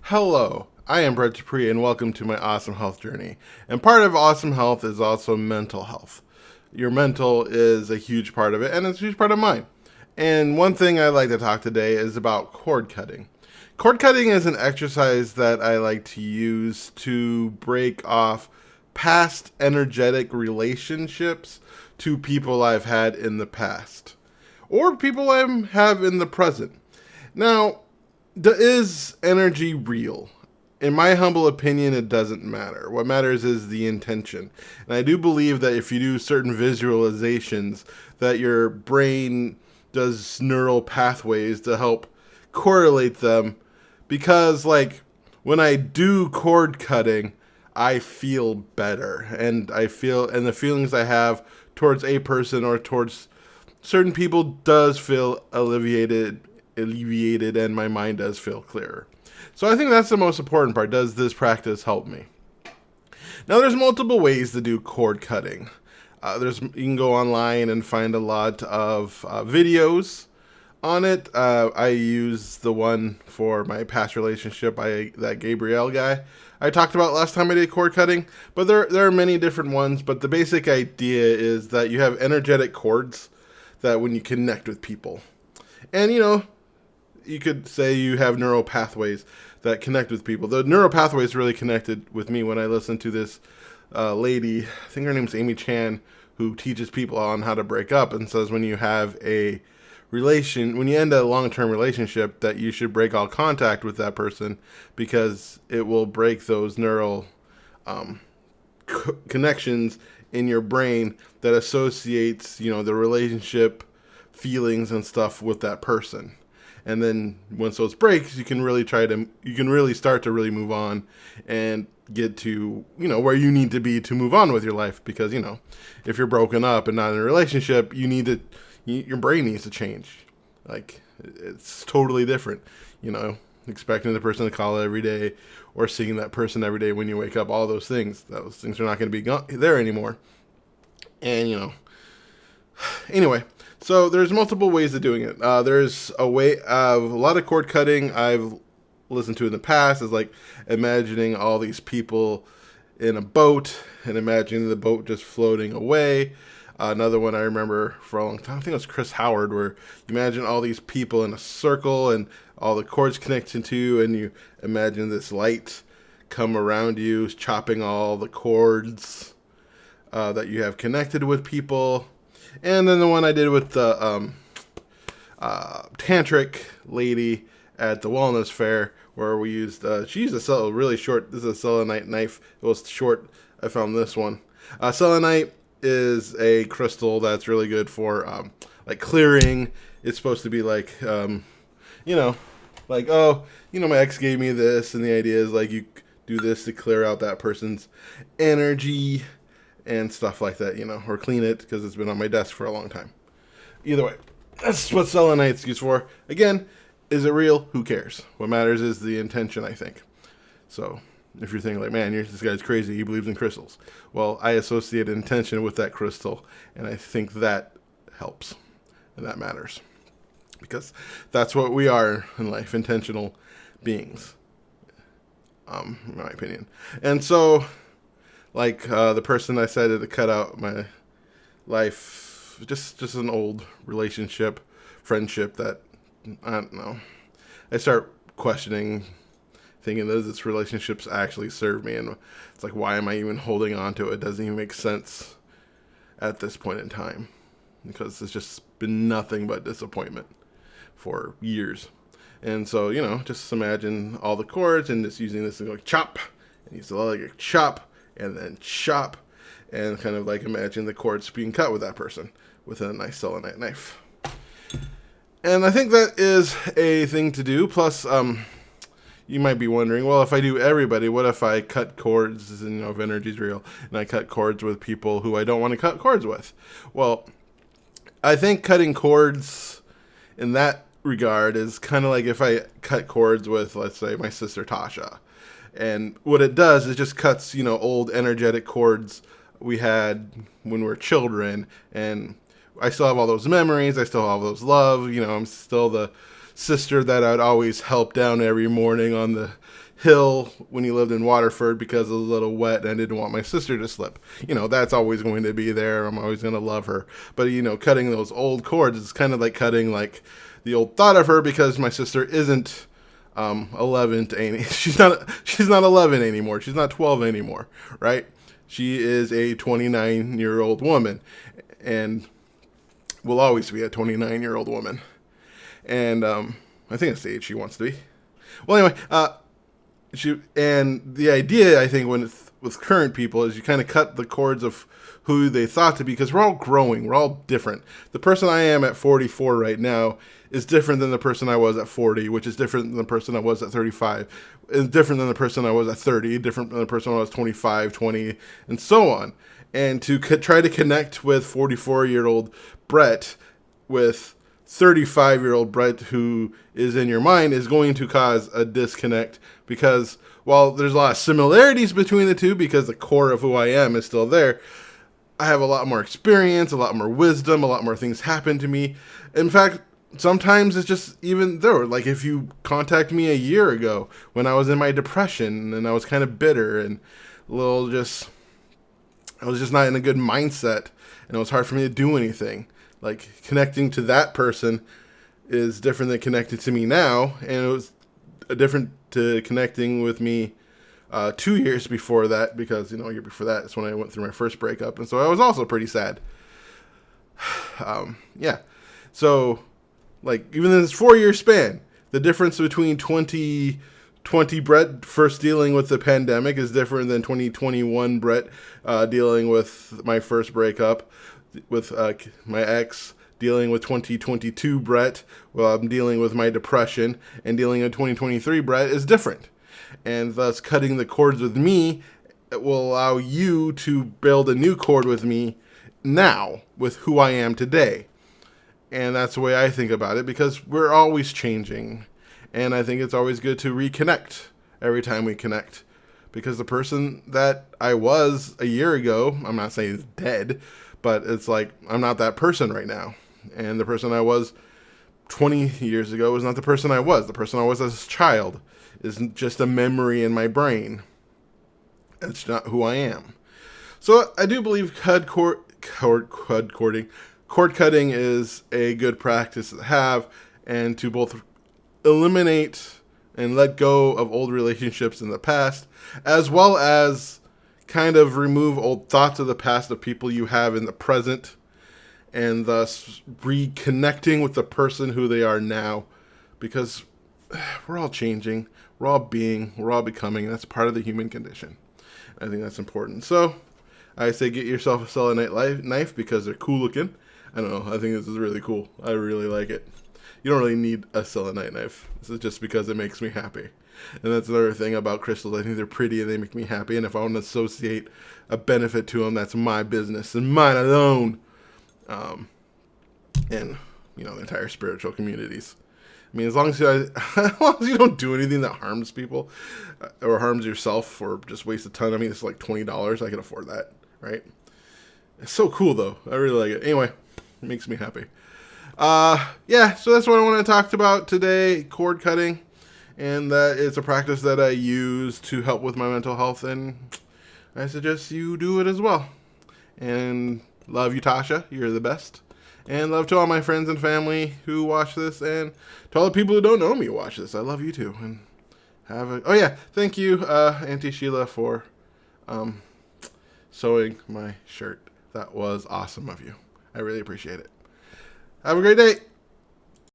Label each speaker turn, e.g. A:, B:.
A: Hello, I am Brett Dupree, and welcome to my awesome health journey. And part of awesome health is also mental health. Your mental is a huge part of it, and it's a huge part of mine. And one thing I'd like to talk today is about cord cutting. Cord cutting is an exercise that I like to use to break off past energetic relationships to people I've had in the past or people I have in the present. Now, is energy real? In my humble opinion, it doesn't matter. What matters is the intention. And I do believe that if you do certain visualizations, that your brain does neural pathways to help correlate them. Because, like, when I do cord cutting, I feel better. And and the feelings I have towards a person or towards certain people does feel alleviated, and my mind does feel clearer. So I think that's the most important part. Does this practice help me? Now, there's multiple ways to do cord cutting. You can go online and find a lot of videos on it. I use the one for my past relationship, that Gabrielle guy I talked about last time I did cord cutting. But there are many different ones. But the basic idea is that you have energetic cords that when you connect with people, and you could say you have neural pathways that connect with people. The neural pathways really connected with me when I listened to this lady, I think her name's Amy Chan, who teaches people on how to break up and says when you have when you end a long-term relationship, that you should break all contact with that person because it will break those neural connections in your brain that associates, the relationship feelings and stuff with that person. And then once those breaks, you can really start to really move on and get to, where you need to be to move on with your life. Because, if you're broken up and not in a relationship, your brain needs to change. Like, it's totally different, expecting the person to call every day or seeing that person every day when you wake up, all those things are not going to be there anymore. And, anyway, so there's multiple ways of doing it. There's a lot of cord cutting I've listened to in the past is like imagining all these people in a boat and imagining the boat just floating away. Another one I remember for a long time, I think it was Chris Howard, where you imagine all these people in a circle and all the cords connected to you, and you imagine this light come around you, chopping all the cords that you have connected with people. And then the one I did with the tantric lady at the wellness fair, where we used, she used a really short, this is a selenite knife. It was short. I found this one. Selenite is a crystal that's really good for like clearing. It's supposed to be like, my ex gave me this, and the idea is like you do this to clear out that person's energy and stuff like that, or clean it because it's been on my desk for a long time. Either way, that's what selenite's used for. Again, is it real? Who cares? What matters is the intention, I think. So if you're thinking like, man, this guy's crazy, he believes in crystals. Well, I associate intention with that crystal, and I think that helps, and that matters. Because that's what we are in life, intentional beings, in my opinion. And so, like the person I said to cut out my life, just an old relationship, friendship that, I don't know. I start questioning, thinking, does this relationships actually serve me? And it's like, why am I even holding on to it? It doesn't even make sense at this point in time. Because it's just been nothing but disappointment for years. And so, just imagine all the chords and just using this and go chop. And use the like chop and then chop. And kind of like imagine the cords being cut with that person with a nice selenite knife. And I think that is a thing to do. Plus, you might be wondering, well, if I do everybody, what if I cut cords, and if energy's real, and I cut cords with people who I don't want to cut cords with? Well, I think cutting cords in that regard is kind of like if I cut cords with, let's say, my sister Tasha. And what it does is just cuts, old energetic cords we had when we were children. And I still have all those memories. I still have all those love. I'm still the sister that I'd always help down every morning on the hill when he lived in Waterford because it was a little wet and I didn't want my sister to slip. That's always going to be there. I'm always going to love her. But, cutting those old cords is kind of like cutting like the old thought of her, because my sister isn't 11 to any. She's not 11 anymore. She's not 12 anymore, right? She is a 29-year-old woman and will always be a 29-year-old woman. And I think that's the age she wants to be. Well, anyway, the idea, I think, with current people is you kind of cut the cords of who they thought to be, because we're all growing, we're all different. The person I am at 44 right now is different than the person I was at 40, which is different than the person I was at 35, is different than the person I was at 30, different than the person I was 25, 20, and so on. And to try to connect with 44-year-old Brett with 35-year-old Brett who is in your mind is going to cause a disconnect, because while there's a lot of similarities between the two, because the core of who I am is still there, I have a lot more experience, a lot more wisdom, a lot more things happen to me. In fact, sometimes it's just even there. Like if you contact me a year ago when I was in my depression and I was kind of bitter and I was just not in a good mindset and it was hard for me to do anything. Like connecting to that person is different than connecting to me now. And it was different to connecting with me 2 years before that, because, a year before that is when I went through my first breakup. And so I was also pretty sad. Yeah. So, like, even in this 4-year span, the difference between 2020 Brett first dealing with the pandemic is different than 2021 Brett dealing with my first breakup, with my ex dealing with 2022 Brett while I'm dealing with my depression, and dealing with 2023 Brett is different. And thus cutting the cords with me will allow you to build a new cord with me now, with who I am today. And that's the way I think about it, because we're always changing. And I think it's always good to reconnect every time we connect. Because the person that I was a year ago, I'm not saying is dead, but it's like I'm not that person right now. And the person I was 20 years ago is not the person I was. The person I was as a child is just a memory in my brain. It's not who I am. So I do believe cord cutting is a good practice to have, and to both eliminate and let go of old relationships in the past, as well as kind of remove old thoughts of the past of people you have in the present, and thus reconnecting with the person who they are now, because we're all changing, we're all being, we're all becoming, and that's part of the human condition. I think that's important. So I say get yourself a selenite knife because they're cool looking. I don't know, I think this is really cool. I really like it. You don't really need a selenite knife. This is just because it makes me happy. And that's another thing about crystals. I think they're pretty and they make me happy. And if I want to associate a benefit to them, that's my business and mine alone. And, the entire spiritual communities. I mean, as long as you don't do anything that harms people or harms yourself or just waste a ton. I mean, it's like $20. I can afford that, right? It's so cool, though. I really like it. Anyway, it makes me happy. Yeah, so that's what I want to talk about today, cord cutting. And that it's a practice that I use to help with my mental health, and I suggest you do it as well. And love you, Tasha. You're the best. And love to all my friends and family who watch this, and to all the people who don't know me who watch this. I love you too. And oh yeah, thank you, Auntie Sheila, for sewing my shirt. That was awesome of you. I really appreciate it. Have a great day.